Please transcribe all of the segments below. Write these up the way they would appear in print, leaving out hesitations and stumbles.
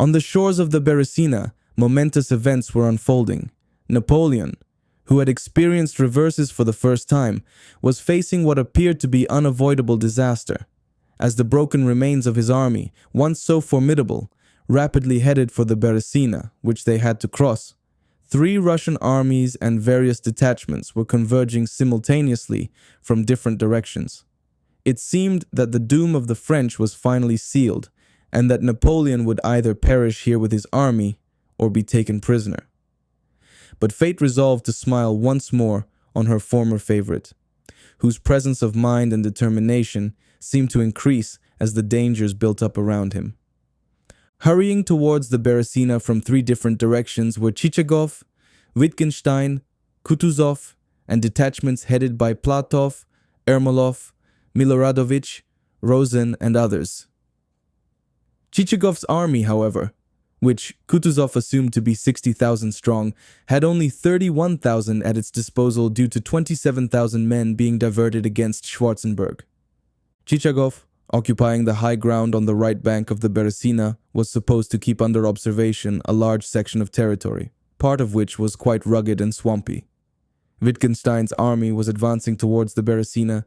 On the shores of the Berezina, momentous events were unfolding. Napoleon, who had experienced reverses for the first time, was facing what appeared to be unavoidable disaster, as the broken remains of his army, once so formidable, rapidly headed for the Berezina, which they had to cross. 3 Russian armies and various detachments were converging simultaneously from different directions. It seemed that the doom of the French was finally sealed, and that Napoleon would either perish here with his army or be taken prisoner. But fate resolved to smile once more on her former favorite, whose presence of mind and determination seemed to increase as the dangers built up around him. Hurrying towards the Berezina from 3 different directions were Chichagov, Wittgenstein, Kutuzov, and detachments headed by Platov, Ermolov, Miloradovich, Rosen, and others. Chichagov's army, however, which Kutuzov assumed to be 60,000 strong, had only 31,000 at its disposal due to 27,000 men being diverted against Schwarzenberg. Chichagov, occupying the high ground on the right bank of the Berezina, was supposed to keep under observation a large section of territory, part of which was quite rugged and swampy. Wittgenstein's army was advancing towards the Berezina,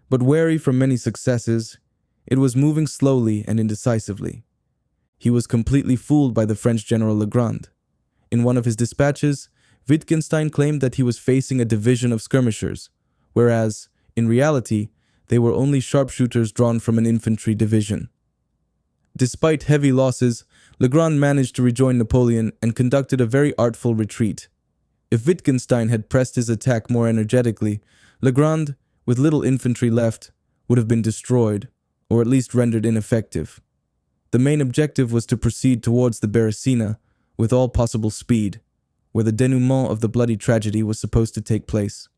but wary from many successes, it was moving slowly and indecisively. He was completely fooled by the French General Legrand. In one of his dispatches, Wittgenstein claimed that he was facing a division of skirmishers, whereas, in reality, they were only sharpshooters drawn from an infantry division. Despite heavy losses, Legrand managed to rejoin Napoleon and conducted a very artful retreat. If Wittgenstein had pressed his attack more energetically, Legrand, with little infantry left, would have been destroyed, or at least rendered ineffective. The main objective was to proceed towards the Berezina with all possible speed, where the denouement of the bloody tragedy was supposed to take place.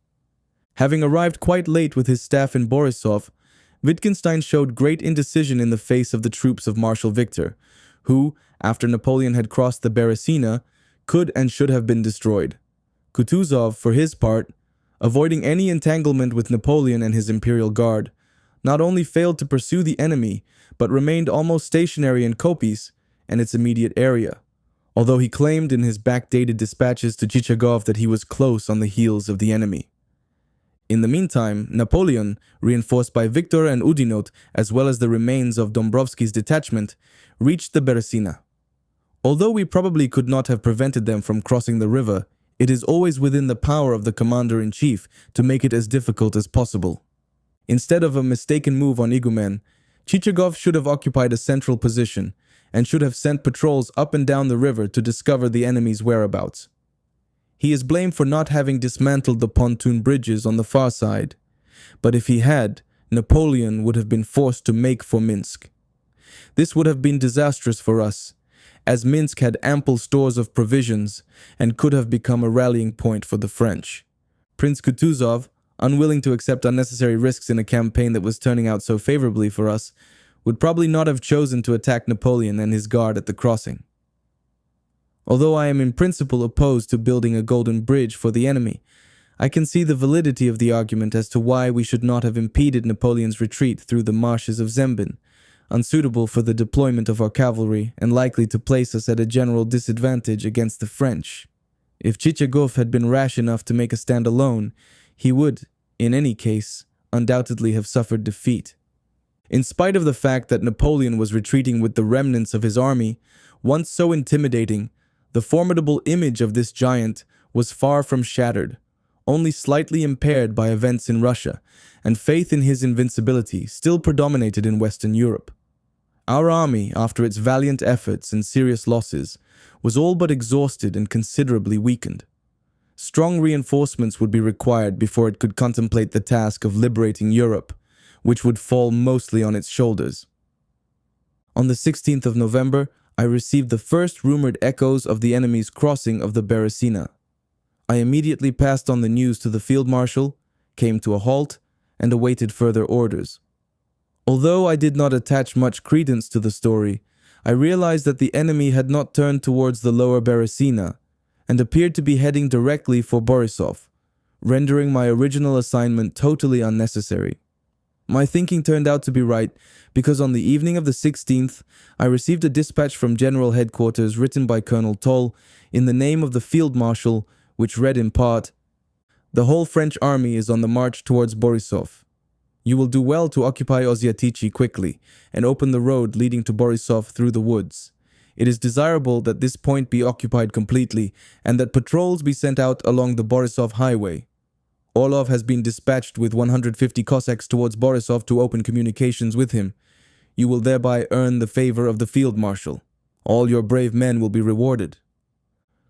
Having arrived quite late with his staff in Borisov, Wittgenstein showed great indecision in the face of the troops of Marshal Victor, who, after Napoleon had crossed the Berezina, could and should have been destroyed. Kutuzov, for his part, avoiding any entanglement with Napoleon and his imperial guard, not only failed to pursue the enemy, but remained almost stationary in Kopis and its immediate area, although he claimed in his backdated dispatches to Chichagov that he was close on the heels of the enemy. In the meantime, Napoleon, reinforced by Victor and Oudinot, as well as the remains of Dombrowski's detachment, reached the Berezina. Although we probably could not have prevented them from crossing the river, it is always within the power of the commander-in-chief to make it as difficult as possible. Instead of a mistaken move on Igumen, Chichagov should have occupied a central position and should have sent patrols up and down the river to discover the enemy's whereabouts. He is blamed for not having dismantled the pontoon bridges on the far side, but if he had, Napoleon would have been forced to make for Minsk. This would have been disastrous for us, as Minsk had ample stores of provisions and could have become a rallying point for the French. Prince Kutuzov, unwilling to accept unnecessary risks in a campaign that was turning out so favorably for us, would probably not have chosen to attack Napoleon and his guard at the crossing. Although I am in principle opposed to building a golden bridge for the enemy, I can see the validity of the argument as to why we should not have impeded Napoleon's retreat through the marshes of Zembin, unsuitable for the deployment of our cavalry and likely to place us at a general disadvantage against the French. If Chichagov had been rash enough to make a stand alone, he would, in any case, undoubtedly have suffered defeat. In spite of the fact that Napoleon was retreating with the remnants of his army, once so intimidating, the formidable image of this giant was far from shattered, only slightly impaired by events in Russia, and faith in his invincibility still predominated in Western Europe. Our army, after its valiant efforts and serious losses, was all but exhausted and considerably weakened. Strong reinforcements would be required before it could contemplate the task of liberating Europe, which would fall mostly on its shoulders. On the 16th of November, I received the first rumored echoes of the enemy's crossing of the Berezina. I immediately passed on the news to the field marshal, came to a halt, and awaited further orders. Although I did not attach much credence to the story, I realized that the enemy had not turned towards the lower Berezina and appeared to be heading directly for Borisov, rendering my original assignment totally unnecessary. My thinking turned out to be right, because on the evening of the 16th, I received a dispatch from General Headquarters written by Colonel Toll in the name of the Field Marshal, which read in part, "The whole French army is on the march towards Borisov. You will do well to occupy Oziatichi quickly and open the road leading to Borisov through the woods. It is desirable that this point be occupied completely and that patrols be sent out along the Borisov highway. Orlov has been dispatched with 150 Cossacks towards Borisov to open communications with him. You will thereby earn the favor of the field marshal. All your brave men will be rewarded."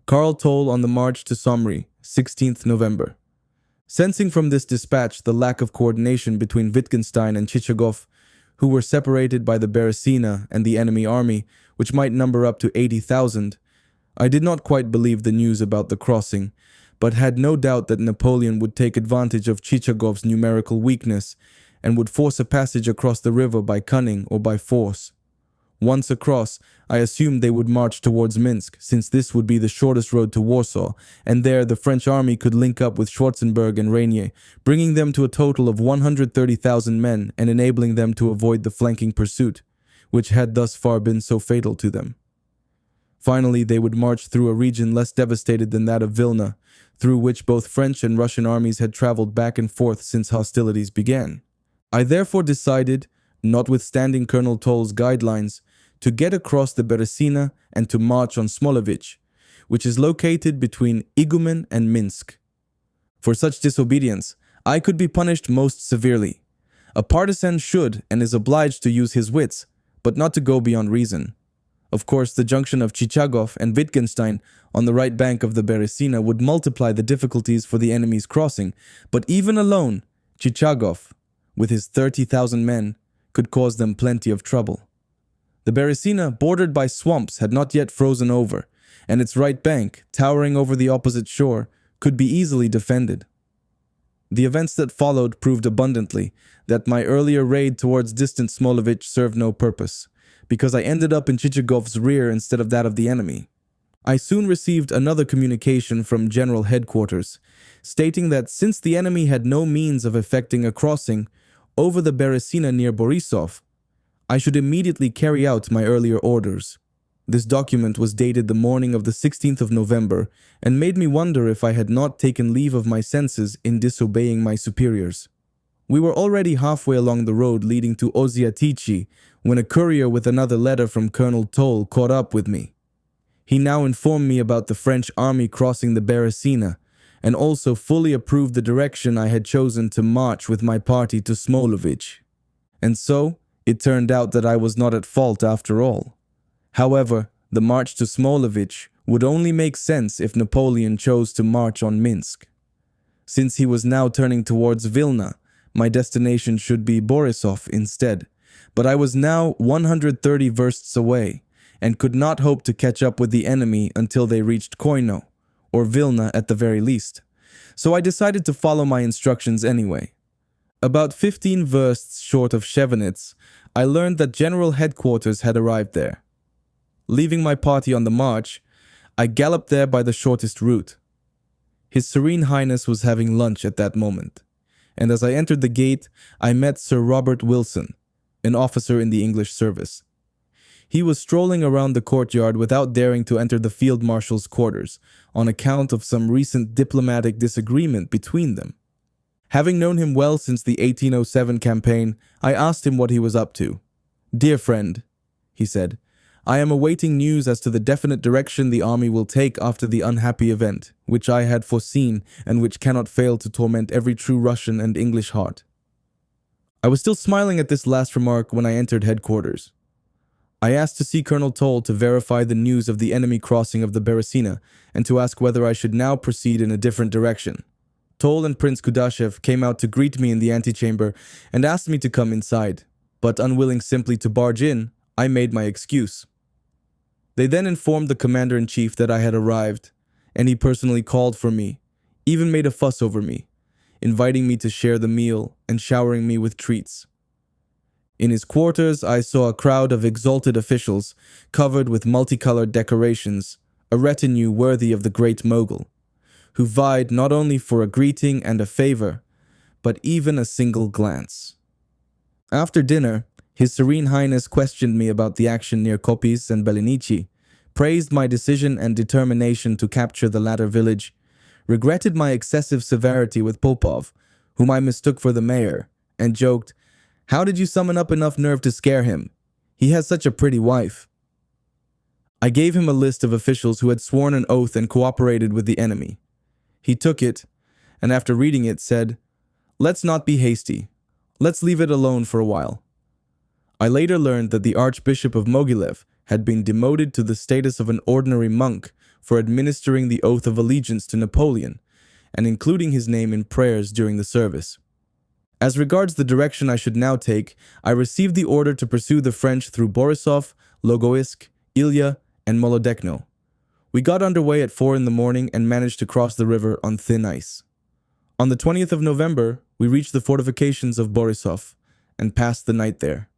Karl Toll on the march to Somri, 16th November. Sensing from this dispatch the lack of coordination between Wittgenstein and Chichagov, who were separated by the Berezina and the enemy army, which might number up to 80,000, I did not quite believe the news about the crossing, but had no doubt that Napoleon would take advantage of Chichagov's numerical weakness and would force a passage across the river by cunning or by force. Once across, I assumed they would march towards Minsk, since this would be the shortest road to Warsaw, and there the French army could link up with Schwarzenberg and Reynier, bringing them to a total of 130,000 men and enabling them to avoid the flanking pursuit, which had thus far been so fatal to them. Finally, they would march through a region less devastated than that of Vilna, through which both French and Russian armies had traveled back and forth since hostilities began. I therefore decided, notwithstanding Colonel Toll's guidelines, to get across the Berezina and to march on Smolovich, which is located between Igumen and Minsk. For such disobedience, I could be punished most severely. A partisan should and is obliged to use his wits, but not to go beyond reason. Of course, the junction of Chichagov and Wittgenstein on the right bank of the Berezina would multiply the difficulties for the enemy's crossing, but even alone, Chichagov, with his 30,000 men, could cause them plenty of trouble. The Berezina, bordered by swamps, had not yet frozen over, and its right bank, towering over the opposite shore, could be easily defended. The events that followed proved abundantly that my earlier raid towards distant Smolovich served no purpose, because I ended up in Chichagov's rear instead of that of the enemy. I soon received another communication from General Headquarters, stating that since the enemy had no means of effecting a crossing over the Berezina near Borisov, I should immediately carry out my earlier orders. This document was dated the morning of the 16th of November and made me wonder if I had not taken leave of my senses in disobeying my superiors. We were already halfway along the road leading to Oziatichi when a courier with another letter from Colonel Toll caught up with me. He now informed me about the French army crossing the Berezina and also fully approved the direction I had chosen to march with my party to Smolovich. And so, it turned out that I was not at fault after all. However, the march to Smolovich would only make sense if Napoleon chose to march on Minsk. Since he was now turning towards Vilna, my destination should be Borisov instead, but I was now 130 versts away and could not hope to catch up with the enemy until they reached Koino, or Vilna at the very least. So I decided to follow my instructions anyway. About 15 versts short of Chevenitz, I learned that General Headquarters had arrived there. Leaving my party on the march, I galloped there by the shortest route. His Serene Highness was having lunch at that moment, and as I entered the gate, I met Sir Robert Wilson, an officer in the English service. He was strolling around the courtyard without daring to enter the field marshal's quarters on account of some recent diplomatic disagreement between them. Having known him well since the 1807 campaign, I asked him what he was up to. "Dear friend," he said, "I am awaiting news as to the definite direction the army will take after the unhappy event, which I had foreseen and which cannot fail to torment every true Russian and English heart." I was still smiling at this last remark when I entered headquarters. I asked to see Colonel Toll to verify the news of the enemy crossing of the Berezina and to ask whether I should now proceed in a different direction. Toll and Prince Kudashev came out to greet me in the antechamber and asked me to come inside, but unwilling simply to barge in, I made my excuse. They then informed the commander-in-chief that I had arrived, and he personally called for me, even made a fuss over me, inviting me to share the meal and showering me with treats. In his quarters, I saw a crowd of exalted officials covered with multicolored decorations, a retinue worthy of the great Mogul, who vied not only for a greeting and a favor, but even a single glance. After dinner, His Serene Highness questioned me about the action near Kopis and Belinici, praised my decision and determination to capture the latter village, regretted my excessive severity with Popov, whom I mistook for the mayor, and joked, "How did you summon up enough nerve to scare him? He has such a pretty wife." I gave him a list of officials who had sworn an oath and cooperated with the enemy. He took it, and after reading it said, "Let's not be hasty. Let's leave it alone for a while." I later learned that the Archbishop of Mogilev had been demoted to the status of an ordinary monk for administering the oath of allegiance to Napoleon and including his name in prayers during the service. As regards the direction I should now take, I received the order to pursue the French through Borisov, Logoisk, Ilya, and Molodechno. We got underway at 4 in the morning and managed to cross the river on thin ice. On the 20th of November, we reached the fortifications of Borisov and passed the night there.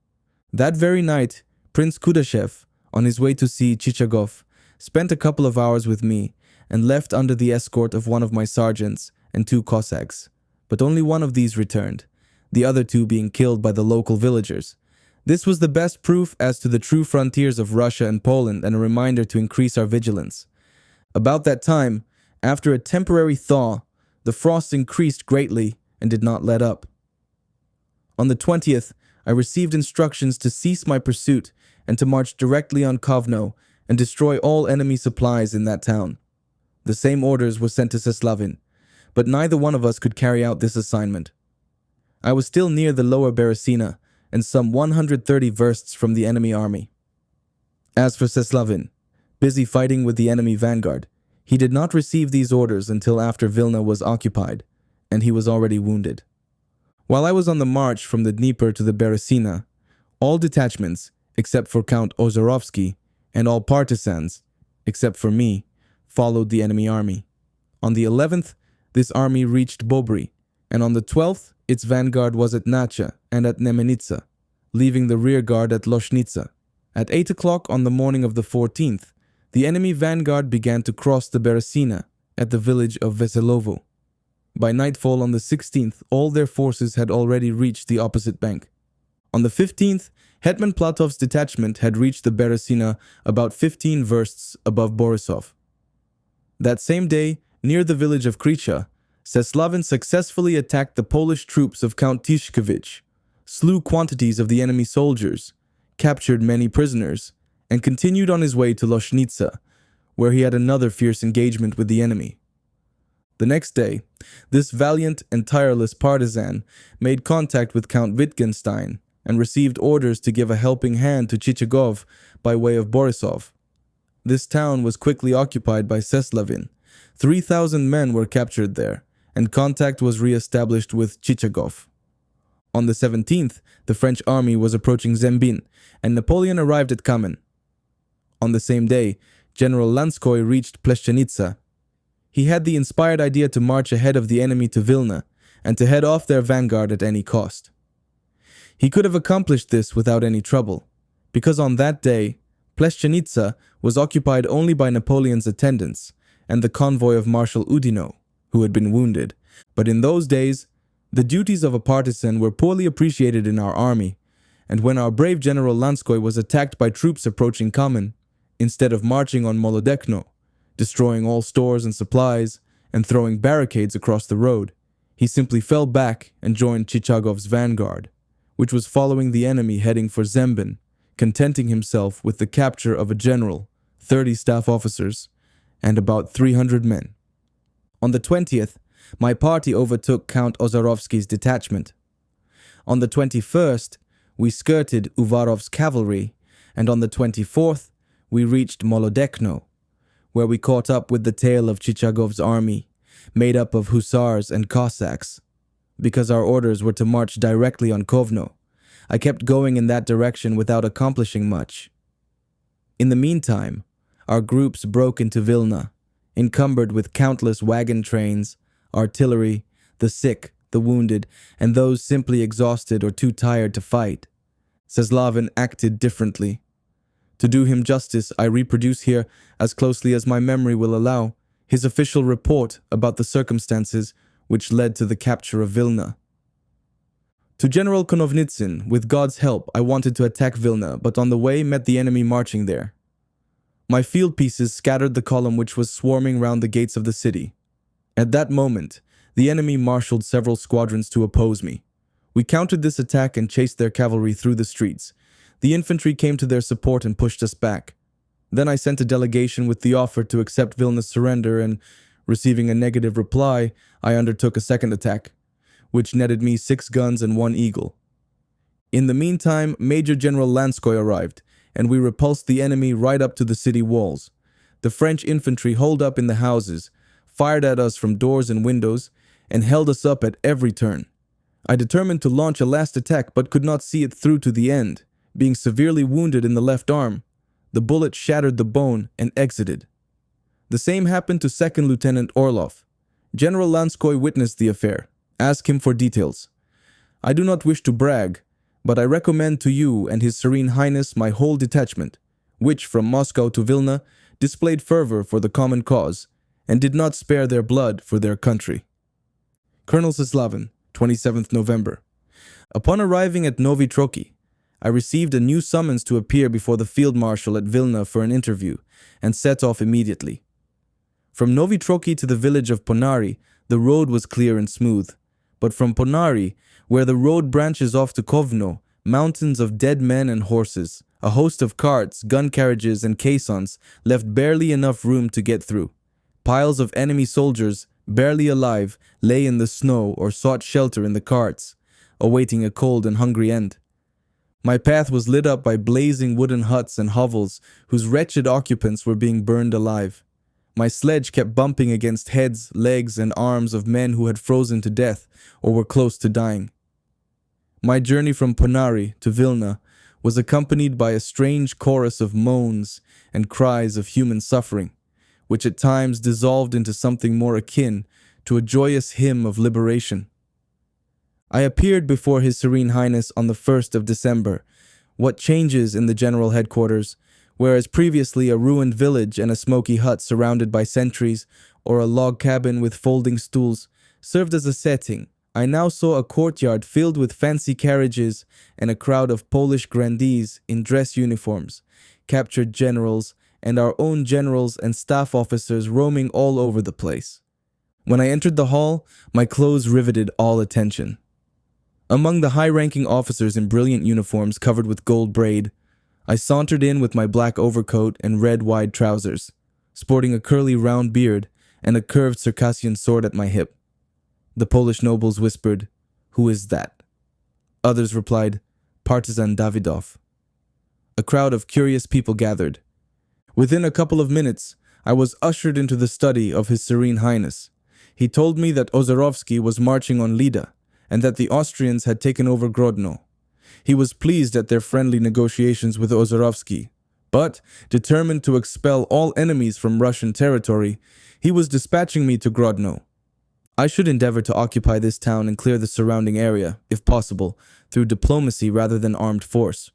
That very night, Prince Kudashev, on his way to see Chichagov, spent a couple of hours with me and left under the escort of one of my sergeants and 2 Cossacks, but only one of these returned, the other 2 being killed by the local villagers. This was the best proof as to the true frontiers of Russia and Poland and a reminder to increase our vigilance. About that time, after a temporary thaw, the frost increased greatly and did not let up. On the 20th, I received instructions to cease my pursuit and to march directly on Kovno and destroy all enemy supplies in that town. The same orders were sent to Seslavin, but neither one of us could carry out this assignment. I was still near the lower Berezina and some 130 versts from the enemy army. As for Seslavin, busy fighting with the enemy vanguard, he did not receive these orders until after Vilna was occupied, and he was already wounded. While I was on the march from the Dnieper to the Berezina, all detachments, except for Count Ozarovsky, and all partisans, except for me, followed the enemy army. On the 11th, this army reached Bobry, and on the 12th, its vanguard was at Nacha and at Nemenitsa, leaving the rear guard at Loshnitsa. At 8 o'clock on the morning of the 14th, the enemy vanguard began to cross the Berezina at the village of Veselovo. By nightfall on the 16th, all their forces had already reached the opposite bank. On the 15th, Hetman Platov's detachment had reached the Berezina about 15 versts above Borisov. That same day, near the village of Krycha, Seslavin successfully attacked the Polish troops of Count Tishkevich, slew quantities of the enemy soldiers, captured many prisoners, and continued on his way to Loshnitsa, where he had another fierce engagement with the enemy. The next day, this valiant and tireless partisan made contact with Count Wittgenstein and received orders to give a helping hand to Chichagov by way of Borisov. This town was quickly occupied by Seslavin. 3,000 men were captured there, and contact was re-established with Chichagov. On the 17th, the French army was approaching Zembin, and Napoleon arrived at Kamen. On the same day, General Lanskoy reached Pleshchenitsa. He had the inspired idea to march ahead of the enemy to Vilna and to head off their vanguard at any cost. He could have accomplished this without any trouble, because on that day, Pleshchenitsa was occupied only by Napoleon's attendants and the convoy of Marshal Oudinot, who had been wounded. But in those days, the duties of a partisan were poorly appreciated in our army, and when our brave General Lanskoy was attacked by troops approaching Kamen, instead of marching on Molodechno, destroying all stores and supplies, and throwing barricades across the road, he simply fell back and joined Chichagov's vanguard, which was following the enemy heading for Zembin, contenting himself with the capture of a general, 30 staff officers, and about 300 men. On the 20th, my party overtook Count Ozarovsky's detachment. On the 21st, we skirted Uvarov's cavalry, and on the 24th, we reached Molodechno, where we caught up with the tail of Chichagov's army, made up of hussars and Cossacks. Because our orders were to march directly on Kovno, I kept going in that direction without accomplishing much. In the meantime, our groups broke into Vilna, encumbered with countless wagon trains, artillery, the sick, the wounded, and those simply exhausted or too tired to fight. Seslavin acted differently. To do him justice, I reproduce here, as closely as my memory will allow, his official report about the circumstances which led to the capture of Vilna. To General Konovnitsyn, with God's help, I wanted to attack Vilna, but on the way met the enemy marching there. My field pieces scattered the column which was swarming round the gates of the city. At that moment, the enemy marshaled several squadrons to oppose me. We countered this attack and chased their cavalry through the streets. The infantry came to their support and pushed us back. Then I sent a delegation with the offer to accept Vilna's surrender, and, receiving a negative reply, I undertook a second attack, which netted me 6 guns and 1 eagle. In the meantime, Major General Lanskoy arrived, and we repulsed the enemy right up to the city walls. The French infantry holed up in the houses, fired at us from doors and windows, and held us up at every turn. I determined to launch a last attack but could not see it through to the end, being severely wounded in the left arm. The bullet shattered the bone and exited. The same happened to 2nd Lieutenant Orlov. General Lanskoy witnessed the affair. Ask him for details. I do not wish to brag, but I recommend to you and His Serene Highness my whole detachment, which from Moscow to Vilna displayed fervor for the common cause and did not spare their blood for their country. Colonel Sislavin, 27th November. Upon arriving at Novi Troki, I received a new summons to appear before the field marshal at Vilna for an interview and set off immediately. From Novi Troki to the village of Ponari, the road was clear and smooth, but from Ponari, where the road branches off to Kovno, mountains of dead men and horses, a host of carts, gun carriages, and caissons left barely enough room to get through. Piles of enemy soldiers, barely alive, lay in the snow or sought shelter in the carts, awaiting a cold and hungry end. My path was lit up by blazing wooden huts and hovels whose wretched occupants were being burned alive. My sledge kept bumping against heads, legs, and arms of men who had frozen to death or were close to dying. My journey from Ponari to Vilna was accompanied by a strange chorus of moans and cries of human suffering, which at times dissolved into something more akin to a joyous hymn of liberation. I appeared before His Serene Highness on the 1st of December. What changes in the general headquarters, whereas previously a ruined village and a smoky hut surrounded by sentries, or a log cabin with folding stools, served as a setting, I now saw a courtyard filled with fancy carriages and a crowd of Polish grandees in dress uniforms, captured generals, and our own generals and staff officers roaming all over the place. When I entered the hall, my clothes riveted all attention. Among the high-ranking officers in brilliant uniforms covered with gold braid, I sauntered in with my black overcoat and red wide trousers, sporting a curly round beard and a curved Circassian sword at my hip. The Polish nobles whispered, "Who is that?" Others replied, "Partisan Davidov." A crowd of curious people gathered. Within a couple of minutes, I was ushered into the study of His Serene Highness. He told me that Ozarovsky was marching on Lida, and that the Austrians had taken over Grodno. He was pleased at their friendly negotiations with Ozarovsky, but, determined to expel all enemies from Russian territory, he was dispatching me to Grodno. I should endeavor to occupy this town and clear the surrounding area, if possible, through diplomacy rather than armed force.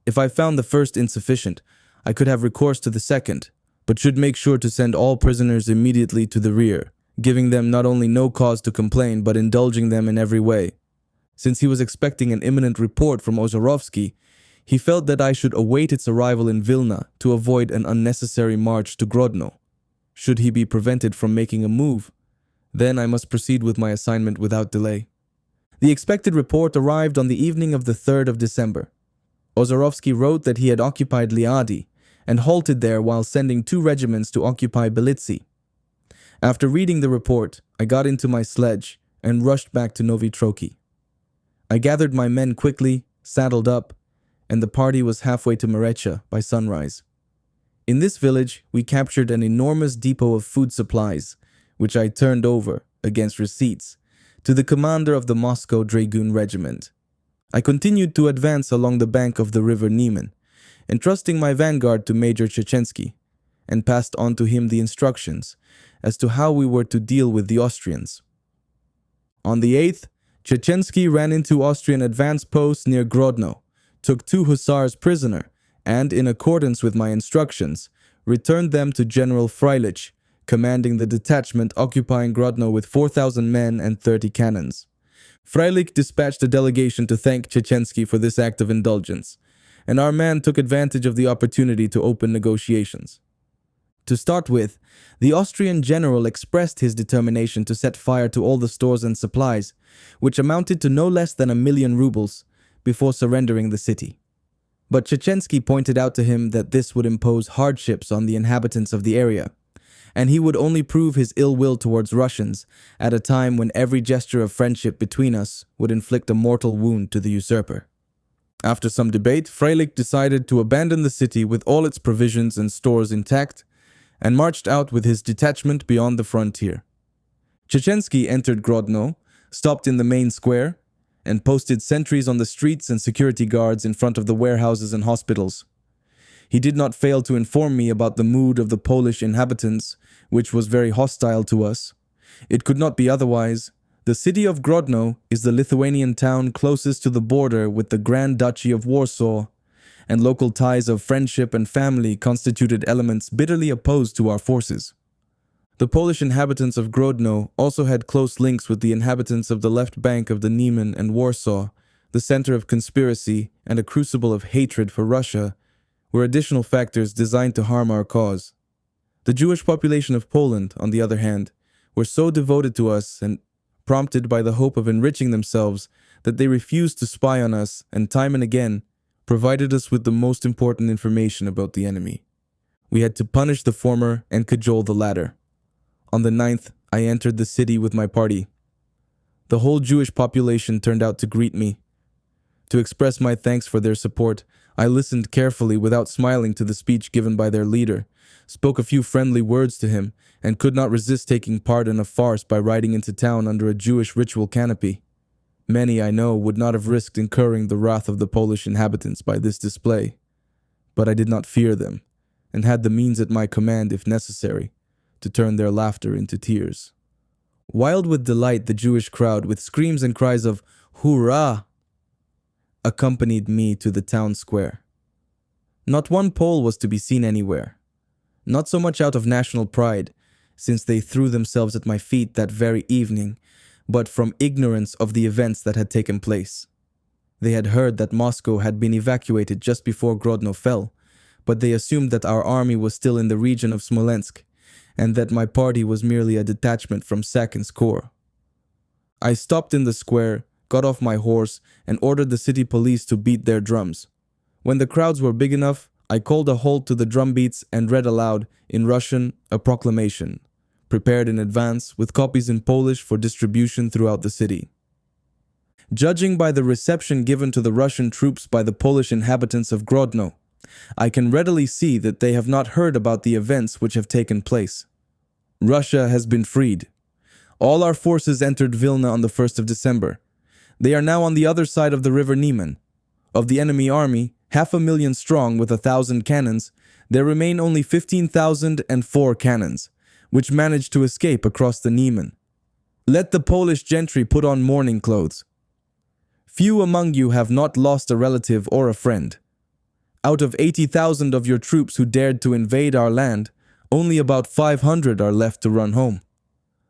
If I found the first insufficient, I could have recourse to the second, but should make sure to send all prisoners immediately to the rear, giving them not only no cause to complain, but indulging them in every way. Since he was expecting an imminent report from Ozarovsky, he felt that I should await its arrival in Vilna to avoid an unnecessary march to Grodno. Should he be prevented from making a move, then I must proceed with my assignment without delay. The expected report arrived on the evening of the 3rd of December. Ozarovsky wrote that he had occupied Liadi and halted there while sending 2 regiments to occupy Belitsi. After reading the report, I got into my sledge and rushed back to Novi Troki. I gathered my men quickly, saddled up, and the party was halfway to Merecha by sunrise. In this village, we captured an enormous depot of food supplies, which I turned over, against receipts, to the commander of the Moscow Dragoon Regiment. I continued to advance along the bank of the river Niemen, entrusting my vanguard to Major Chechensky, and passed on to him the instructions as to how we were to deal with the Austrians. On the 8th, Chechensky ran into Austrian advance posts near Grodno, took 2 hussars prisoner, and, in accordance with my instructions, returned them to General Freilich, commanding the detachment occupying Grodno with 4,000 men and 30 cannons. Freilich dispatched a delegation to thank Chechensky for this act of indulgence, and our man took advantage of the opportunity to open negotiations. To start with, the Austrian general expressed his determination to set fire to all the stores and supplies, which amounted to no less than 1,000,000 rubles, before surrendering the city. But Chechensky pointed out to him that this would impose hardships on the inhabitants of the area, and he would only prove his ill will towards Russians at a time when every gesture of friendship between us would inflict a mortal wound to the usurper. After some debate, Freilich decided to abandon the city with all its provisions and stores intact and marched out with his detachment beyond the frontier. Chechensky entered Grodno, stopped in the main square, and posted sentries on the streets and security guards in front of the warehouses and hospitals. He did not fail to inform me about the mood of the Polish inhabitants, which was very hostile to us. It could not be otherwise. The city of Grodno is the Lithuanian town closest to the border with the Grand Duchy of Warsaw, and local ties of friendship and family constituted elements bitterly opposed to our forces. The Polish inhabitants of Grodno also had close links with the inhabitants of the left bank of the Niemen and Warsaw, the center of conspiracy and a crucible of hatred for Russia, were additional factors designed to harm our cause. The Jewish population of Poland, on the other hand, were so devoted to us and prompted by the hope of enriching themselves that they refused to spy on us and time and again provided us with the most important information about the enemy. We had to punish the former and cajole the latter. On the 9th, I entered the city with my party. The whole Jewish population turned out to greet me. To express my thanks for their support, I listened carefully without smiling to the speech given by their leader, spoke a few friendly words to him, and could not resist taking part in a farce by riding into town under a Jewish ritual canopy. Many, I know, would not have risked incurring the wrath of the Polish inhabitants by this display, but I did not fear them, and had the means at my command, if necessary, to turn their laughter into tears. Wild with delight, the Jewish crowd, with screams and cries of "Hurrah!" accompanied me to the town square. Not one Pole was to be seen anywhere, not so much out of national pride, since they threw themselves at my feet that very evening, but from ignorance of the events that had taken place. They had heard that Moscow had been evacuated just before Grodno fell, but they assumed that our army was still in the region of Smolensk, and that my party was merely a detachment from Sakin's corps. I stopped in the square, got off my horse, and ordered the city police to beat their drums. When the crowds were big enough, I called a halt to the drum beats and read aloud, in Russian, a proclamation, prepared in advance with copies in Polish for distribution throughout the city. Judging by the reception given to the Russian troops by the Polish inhabitants of Grodno, I can readily see that they have not heard about the events which have taken place. Russia has been freed. All our forces entered Vilna on the 1st of December. They are now on the other side of the river Niemen. Of the enemy army, 500,000 strong with 1,000 cannons, there remain only 15,004 cannons, which managed to escape across the Niemen. Let the Polish gentry put on mourning clothes. Few among you have not lost a relative or a friend. Out of 80,000 of your troops who dared to invade our land, only about 500 are left to run home.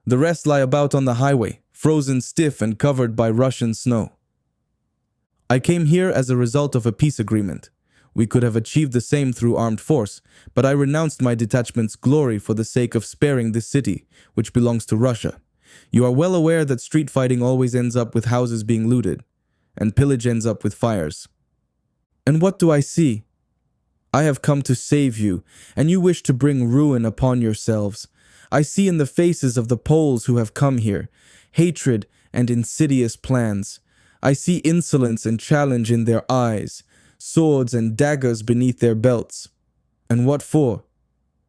The rest lie about on the highway, frozen stiff and covered by Russian snow. I came here as a result of a peace agreement. We could have achieved the same through armed force, but I renounced my detachment's glory for the sake of sparing this city, which belongs to Russia. You are well aware that street fighting always ends up with houses being looted, and pillage ends up with fires. And what do I see? I have come to save you, and you wish to bring ruin upon yourselves. I see in the faces of the Poles who have come here hatred and insidious plans. I see insolence and challenge in their eyes, swords and daggers beneath their belts. And what for?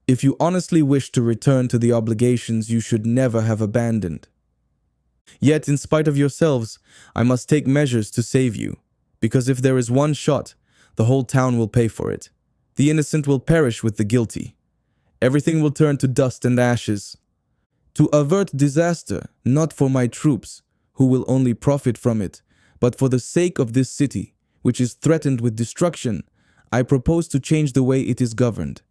If you honestly wish to return to the obligations you should never have abandoned. Yet, in spite of yourselves, I must take measures to save you, because if there is one shot, the whole town will pay for it. The innocent will perish with the guilty. Everything will turn to dust and ashes. To avert disaster, not for my troops, who will only profit from it, but for the sake of this city, which is threatened with destruction, I propose to change the way it is governed.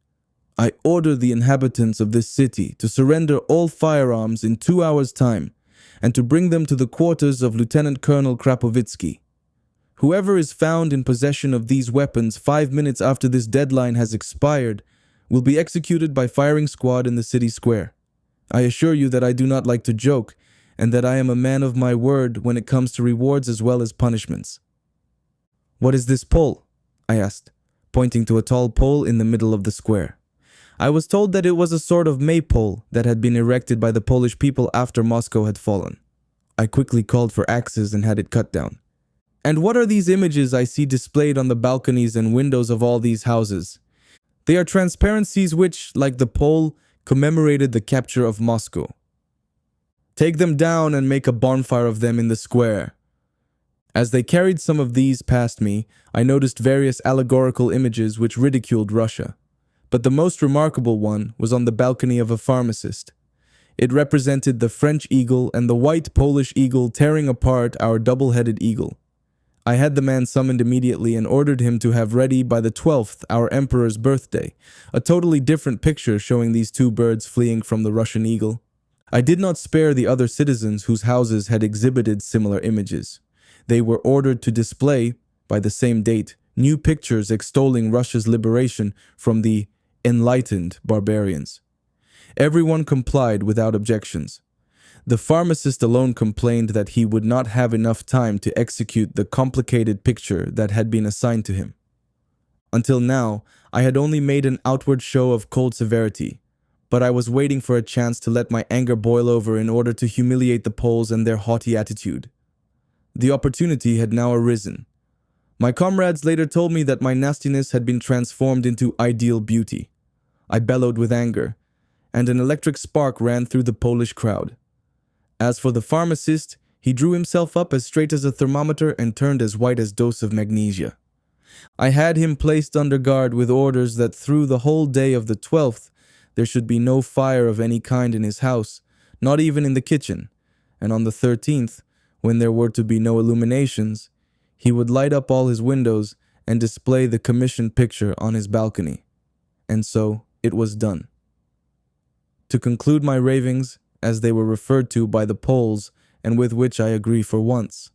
I order the inhabitants of this city to surrender all firearms in 2 hours' time, and to bring them to the quarters of Lieutenant Colonel Krapovitsky. Whoever is found in possession of these weapons 5 minutes after this deadline has expired will be executed by firing squad in the city square. I assure you that I do not like to joke, and that I am a man of my word when it comes to rewards as well as punishments." "What is this pole?" I asked, pointing to a tall pole in the middle of the square. I was told that it was a sort of maypole that had been erected by the Polish people after Moscow had fallen. I quickly called for axes and had it cut down. "And what are these images I see displayed on the balconies and windows of all these houses?" "They are transparencies which, like the pole, commemorated the capture of Moscow." "Take them down and make a bonfire of them in the square." As they carried some of these past me, I noticed various allegorical images which ridiculed Russia. But the most remarkable one was on the balcony of a pharmacist. It represented the French eagle and the white Polish eagle tearing apart our double-headed eagle. I had the man summoned immediately and ordered him to have ready by the 12th, our emperor's birthday, a totally different picture showing these two birds fleeing from the Russian eagle. I did not spare the other citizens whose houses had exhibited similar images. They were ordered to display, by the same date, new pictures extolling Russia's liberation from the enlightened barbarians. Everyone complied without objections. The pharmacist alone complained that he would not have enough time to execute the complicated picture that had been assigned to him. Until now, I had only made an outward show of cold severity, but I was waiting for a chance to let my anger boil over in order to humiliate the Poles and their haughty attitude. The opportunity had now arisen. My comrades later told me that my nastiness had been transformed into ideal beauty. I bellowed with anger, and an electric spark ran through the Polish crowd. As for the pharmacist, he drew himself up as straight as a thermometer and turned as white as dose of magnesia. I had him placed under guard with orders that through the whole day of the 12th, there should be no fire of any kind in his house, not even in the kitchen, and on the 13th, when there were to be no illuminations, he would light up all his windows and display the commissioned picture on his balcony. And so it was done. To conclude my ravings, as they were referred to by the Poles, and with which I agree for once,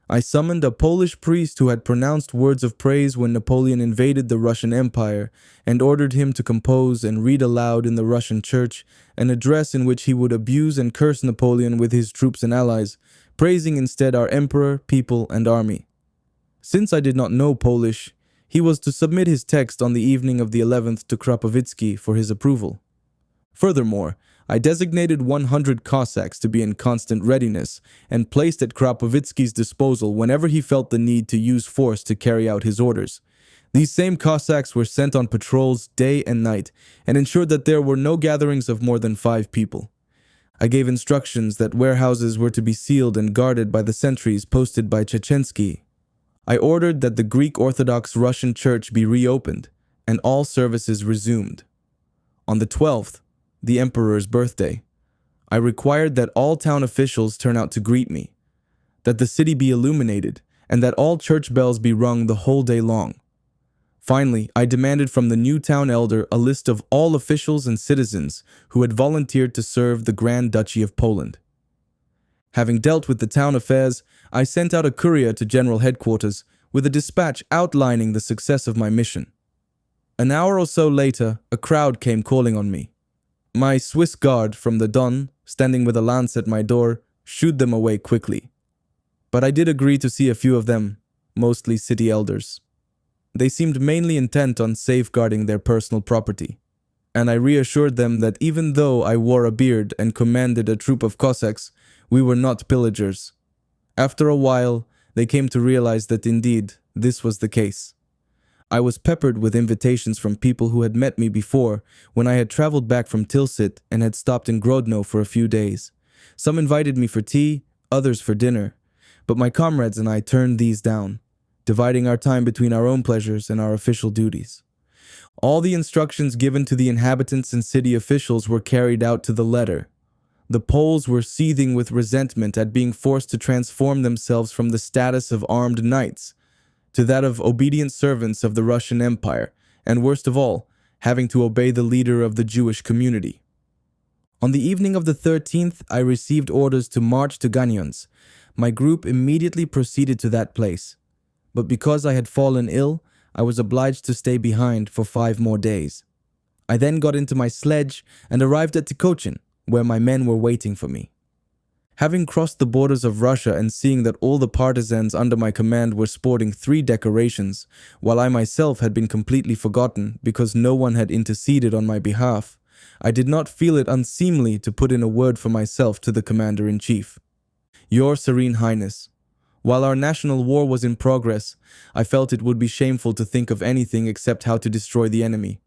I summoned a Polish priest who had pronounced words of praise when Napoleon invaded the Russian Empire, and ordered him to compose and read aloud in the Russian church an address in which he would abuse and curse Napoleon with his troops and allies, praising instead our emperor, people, and army. Since I did not know Polish, he was to submit his text on the evening of the 11th to Krapovitsky for his approval. Furthermore, I designated 100 Cossacks to be in constant readiness and placed at Krapovitsky's disposal whenever he felt the need to use force to carry out his orders. These same Cossacks were sent on patrols day and night and ensured that there were no gatherings of more than 5 people. I gave instructions that warehouses were to be sealed and guarded by the sentries posted by Chechensky. I ordered that the Greek Orthodox Russian Church be reopened and all services resumed. On the 12th, the emperor's birthday, I required that all town officials turn out to greet me, that the city be illuminated, and that all church bells be rung the whole day long. Finally, I demanded from the new town elder a list of all officials and citizens who had volunteered to serve the Grand Duchy of Poland. Having dealt with the town affairs, I sent out a courier to General Headquarters with a dispatch outlining the success of my mission. An hour or so later, a crowd came calling on me. My Swiss guard from the Don, standing with a lance at my door, shooed them away quickly. But I did agree to see a few of them, mostly city elders. They seemed mainly intent on safeguarding their personal property, and I reassured them that even though I wore a beard and commanded a troop of Cossacks, we were not pillagers. After a while, they came to realize that indeed, this was the case. I was peppered with invitations from people who had met me before when I had traveled back from Tilsit and had stopped in Grodno for a few days. Some invited me for tea, others for dinner, but my comrades and I turned these down, dividing our time between our own pleasures and our official duties. All the instructions given to the inhabitants and city officials were carried out to the letter. The Poles were seething with resentment at being forced to transform themselves from the status of armed knights to that of obedient servants of the Russian Empire, and worst of all, having to obey the leader of the Jewish community. On the evening of the 13th, I received orders to march to Ganyons. My group immediately proceeded to that place. But because I had fallen ill, I was obliged to stay behind for 5 more days. I then got into my sledge and arrived at Tikochin, where my men were waiting for me. Having crossed the borders of Russia and seeing that all the partisans under my command were sporting 3 decorations, while I myself had been completely forgotten because no one had interceded on my behalf, I did not feel it unseemly to put in a word for myself to the Commander-in-Chief. Your Serene Highness, while our national war was in progress, I felt it would be shameful to think of anything except how to destroy the enemy.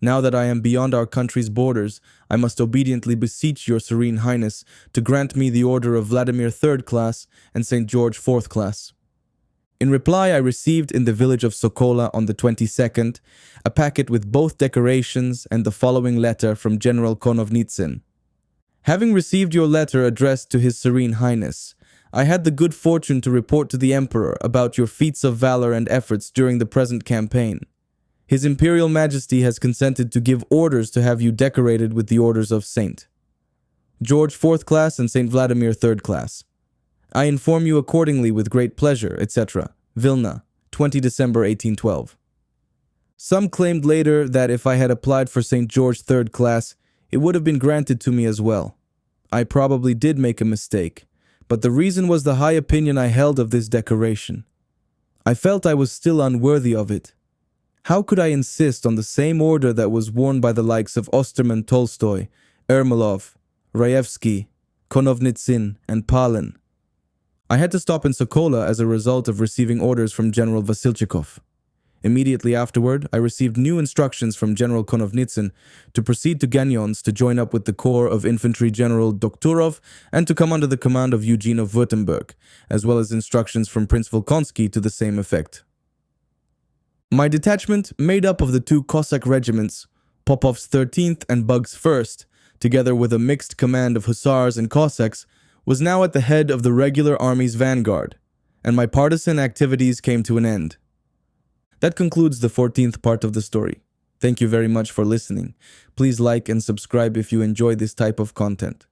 Now that I am beyond our country's borders, I must obediently beseech your Serene Highness to grant me the order of Vladimir III class and St. George IV class. In reply, I received in the village of Sokola on the 22nd a packet with both decorations and the following letter from General Konovnitsin. Having received your letter addressed to His Serene Highness, I had the good fortune to report to the Emperor about your feats of valor and efforts during the present campaign. His Imperial Majesty has consented to give orders to have you decorated with the orders of St. George IV class and St. Vladimir III class. I inform you accordingly with great pleasure, etc. Vilna, 20 December 1812. Some claimed later that if I had applied for St. George III class, it would have been granted to me as well. I probably did make a mistake, but the reason was the high opinion I held of this decoration. I felt I was still unworthy of it. How could I insist on the same order that was worn by the likes of Osterman Tolstoy, Ermolov, Raevsky, Konovnitsin, and Palin? I had to stop in Sokola as a result of receiving orders from General Vasilchikov. Immediately afterward, I received new instructions from General Konovnitsin to proceed to Ganyons to join up with the Corps of Infantry General Dokturov and to come under the command of Eugene of Württemberg, as well as instructions from Prince Volkonsky to the same effect. My detachment, made up of the 2 Cossack regiments, Popov's 13th and Bug's 1st, together with a mixed command of Hussars and Cossacks, was now at the head of the regular army's vanguard, and my partisan activities came to an end. That concludes the 14th part of the story. Thank you very much for listening. Please like and subscribe if you enjoy this type of content.